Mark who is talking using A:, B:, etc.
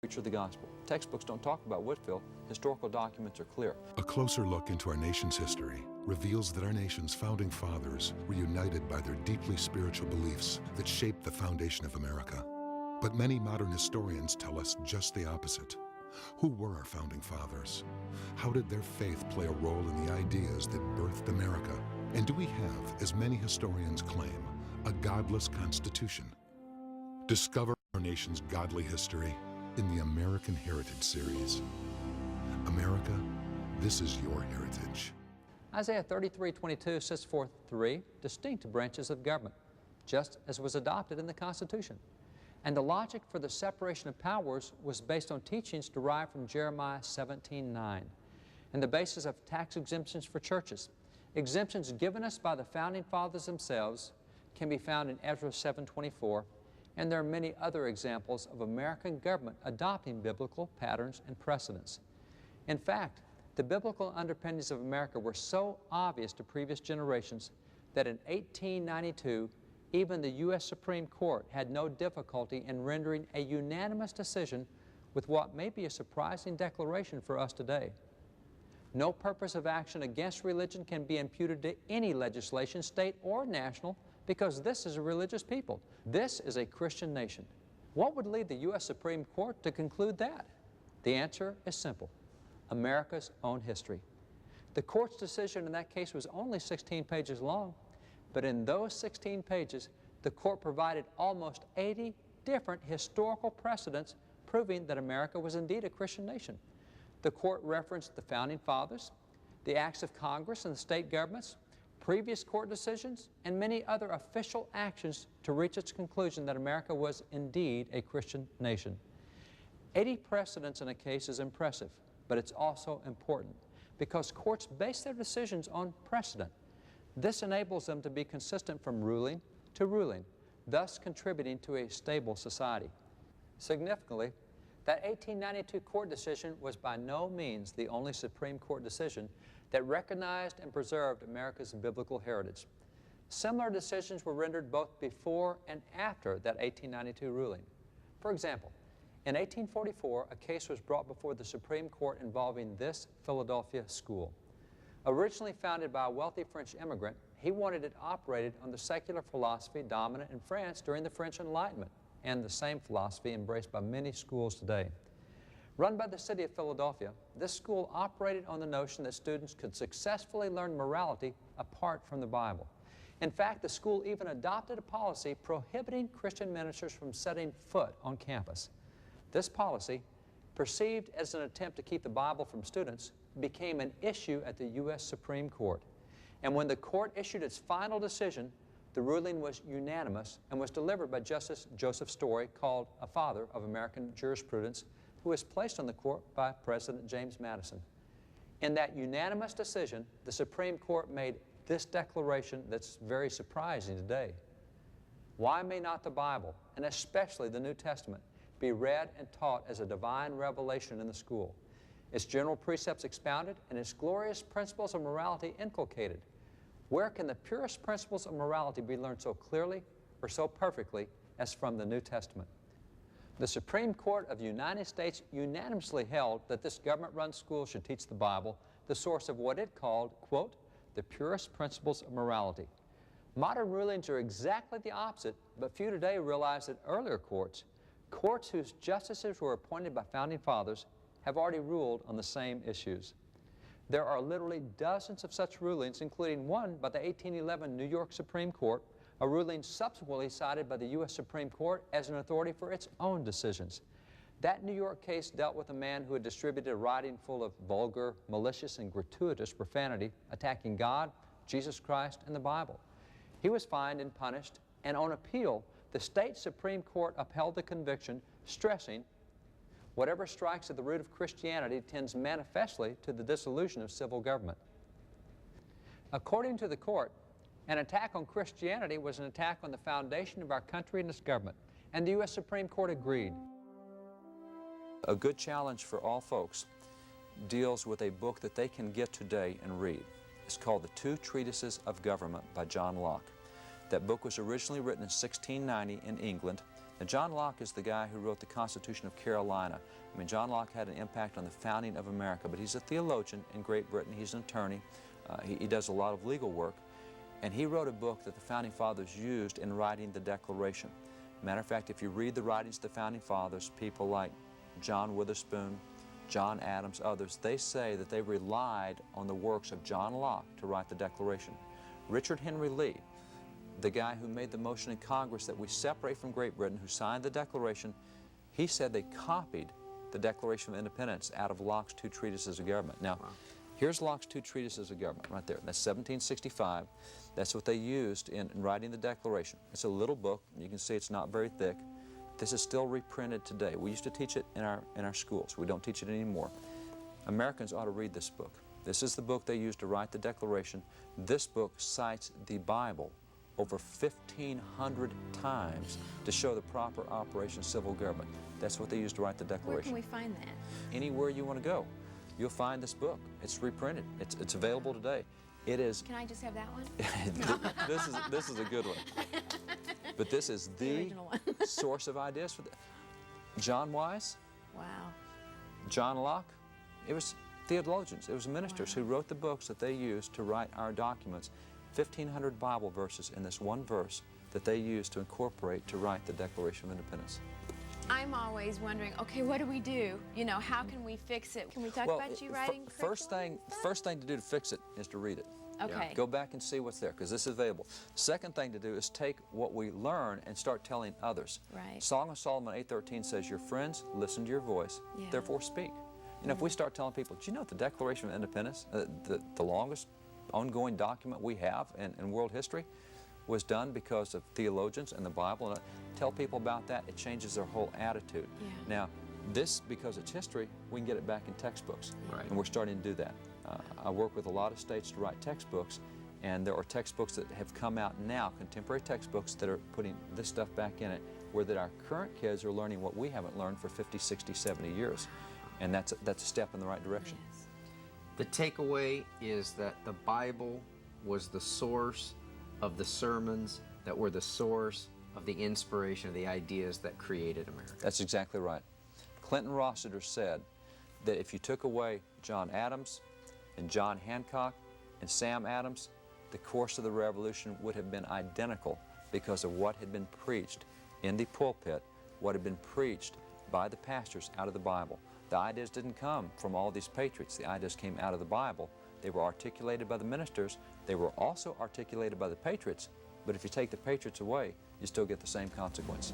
A: preacher of the gospel. Textbooks don't talk about Whitefield. Historical documents are clear.
B: A closer look into our nation's history reveals that our nation's founding fathers were united by their deeply spiritual beliefs that shaped the foundation of America. But many modern historians tell us just the opposite. Who were our founding fathers? How did their faith play a role in the ideas that birthed America? And do we have, as many historians claim, a godless Constitution? Discover our nation's godly history in the American Heritage series. America, this is your heritage.
A: Isaiah 33:22 sets forth three distinct branches of government, just as was adopted in the Constitution. And the logic for the separation of powers was based on teachings derived from Jeremiah 17:9, and the basis of tax exemptions for churches. Exemptions given us by the founding fathers themselves can be found in Ezra 7:24, and there are many other examples of American government adopting biblical patterns and precedents. In fact, the biblical underpinnings of America were so obvious to previous generations that in 1892, even the U.S. Supreme Court had no difficulty in rendering a unanimous decision with what may be a surprising declaration for us today. No purpose of action against religion can be imputed to any legislation, state or national, because this is a religious people. This is a Christian nation. What would lead the U.S. Supreme Court to conclude that? The answer is simple: America's own history. The court's decision in that case was only 16 pages long, but in those 16 pages, the court provided almost 80 different historical precedents proving that America was indeed a Christian nation. The court referenced the founding fathers, the acts of Congress and the state governments, previous court decisions, and many other official actions to reach its conclusion that America was indeed a Christian nation. 80 precedents in a case is impressive, but it's also important because courts base their decisions on precedent. This enables them to be consistent from ruling to ruling, thus contributing to a stable society. Significantly, that 1892 court decision was by no means the only Supreme Court decision that recognized and preserved America's biblical heritage. Similar decisions were rendered both before and after that 1892 ruling. For example, in 1844, a case was brought before the Supreme Court involving this Philadelphia school. Originally founded by a wealthy French immigrant, he wanted it operated on the secular philosophy dominant in France during the French Enlightenment, and the same philosophy embraced by many schools today. Run by the city of Philadelphia, this school operated on the notion that students could successfully learn morality apart from the Bible. In fact, the school even adopted a policy prohibiting Christian ministers from setting foot on campus. This policy, perceived as an attempt to keep the Bible from students, became an issue at the U.S. Supreme Court. And when the court issued its final decision, the ruling was unanimous and was delivered by Justice Joseph Story, called a father of American jurisprudence, who was placed on the court by President James Madison. In that unanimous decision, the Supreme Court made this declaration that's very surprising today. Why may not the Bible, and especially the New Testament, be read and taught as a divine revelation in the school, its general precepts expounded, and its glorious principles of morality inculcated? Where can the purest principles of morality be learned so clearly or so perfectly as from the New Testament? The Supreme Court of the United States unanimously held that this government-run school should teach the Bible, the source of what it called, quote, the purest principles of morality. Modern rulings are exactly the opposite, but few today realize that earlier courts whose justices were appointed by founding fathers, have already ruled on the same issues. There are literally dozens of such rulings, including one by the 1811 New York Supreme Court, a ruling subsequently cited by the U.S. Supreme Court as an authority for its own decisions. That New York case dealt with a man who had distributed a writing full of vulgar, malicious, and gratuitous profanity, attacking God, Jesus Christ, and the Bible. He was fined and punished, and on appeal, the state Supreme Court upheld the conviction, stressing, whatever strikes at the root of Christianity tends manifestly to the dissolution of civil government. According to the court, an attack on Christianity was an attack on the foundation of our country and its government, and the U.S. Supreme Court agreed. A good challenge for all folks deals with a book that they can get today and read. It's called The Two Treatises of Government by John Locke. That book was originally written in 1690 in England, Now, John Locke is the guy who wrote the Constitution of Carolina. I mean, John Locke had an impact on the founding of America, but he's a theologian in Great Britain. He's an attorney. He does a lot of legal work. And he wrote a book that the Founding Fathers used in writing the Declaration. Matter of fact, if you read the writings of the Founding Fathers, people like John Witherspoon, John Adams, others, they say that they relied on the works of John Locke to write the Declaration. Richard Henry Lee, the guy who made the motion in Congress that we separate from Great Britain, who signed the Declaration, he said they copied the Declaration of Independence out of Locke's 2 treatises of government. Now, here's Locke's 2 treatises of government right there. That's 1765. That's what they used in writing the Declaration. It's a little book. You can see it's not very thick. This is still reprinted today. We used to teach it in our schools. We don't teach it anymore. Americans ought to read this book. This is the book they used to write the Declaration. This book cites the Bible over 1,500 times to show the proper operation of civil government. That's what they used to write the Declaration.
C: Where can we find that?
A: Anywhere you want to go, you'll find this book. It's reprinted. It's available today. It is.
C: Can I just have that one?
A: This is a good one. But this is the source of ideas for John Wise.
C: Wow.
A: John Locke. It was theologians. It was ministers who wrote the books that they used to write our documents. 1,500 Bible verses in this one verse that they used to incorporate to write the Declaration of Independence.
C: I'm always wondering, okay, what do we do? You know, how can we fix it? Can we talk about you writing
A: first thing to do to fix it is to read it.
C: Okay.
A: Go back and see what's there, because this is available. Second thing to do is take what we learn and start telling others.
C: Right.
A: Song of Solomon 8:13 says, your friends listen to your voice, therefore speak. You know, if we start telling people, do you know the Declaration of Independence, the longest ongoing document we have in world history, was done because of theologians and the Bible, and tell people about that, it changes their whole attitude.
C: Yeah.
A: Now, this, because it's history, we can get it back in textbooks, and we're starting to do that. I work with a lot of states to write textbooks, and there are textbooks that have come out now, contemporary textbooks that are putting this stuff back in it, where that our current kids are learning what we haven't learned for 50, 60, 70 years. And that's a step in the right direction.
C: Yes.
D: The takeaway is that the Bible was the source of the sermons that were the source of the inspiration of the ideas that created America.
A: That's exactly right. Clinton Rossiter said that if you took away John Adams and John Hancock and Sam Adams, the course of the revolution would have been identical because of what had been preached in the pulpit, what had been preached by the pastors out of the Bible. The ideas didn't come from all these patriots. The ideas came out of the Bible. They were articulated by the ministers. They were also articulated by the patriots. But if you take the patriots away, you still get the same consequence.